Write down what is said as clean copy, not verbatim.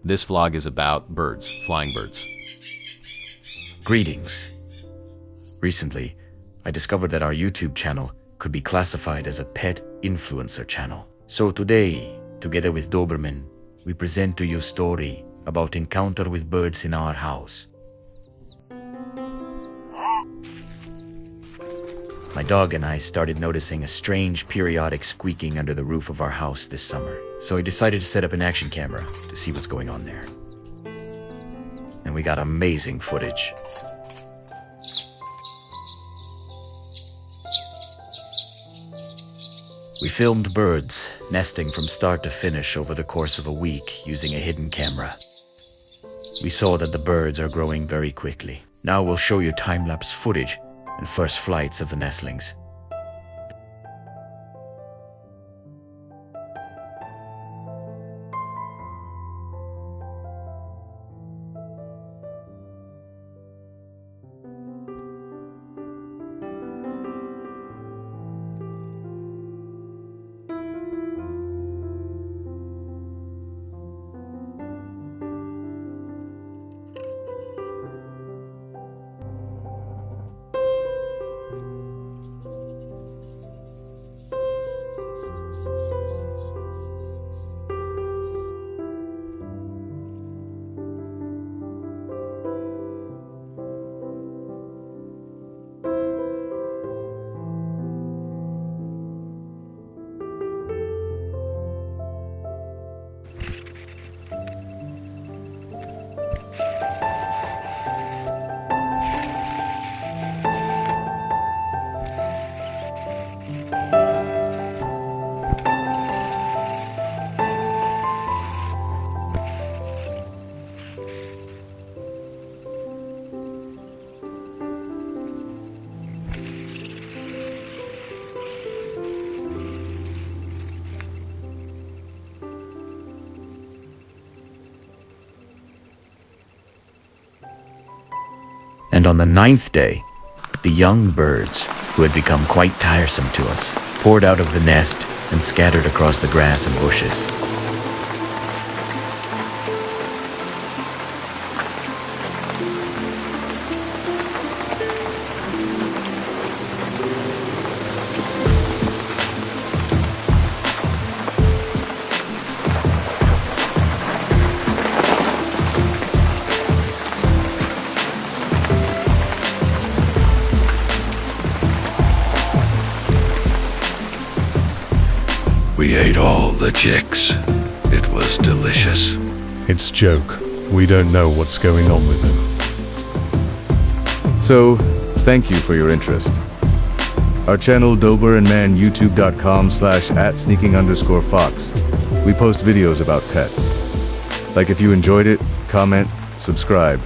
This vlog is about birds, flying birds. Greetings. Recently, I discovered that our YouTube channel could be classified as a pet influencer channel. So today, together with Doberman, we present to you a story about encounter with birds in our house. My dog and I started noticing a strange periodic squeaking under the roof of our house this summer. So I decided to set up an action camera to see what's going on there. And we got amazing footage. We filmed birds nesting from start to finish over the course of a week using a hidden camera. We saw that the birds are growing very quickly. Now we'll show you time-lapse footage and first flights of the nestlings. And on the 9th day, the young birds, who had become quite tiresome to us, poured out of the nest and scattered across the grass and bushes. We ate all the chicks. It was delicious. It's joke. We don't know what's going on with them. So, thank you for your interest. Our channel Dober&Man youtube.com/@sneaking_fox. We post videos about pets. Like if you enjoyed it, comment, subscribe.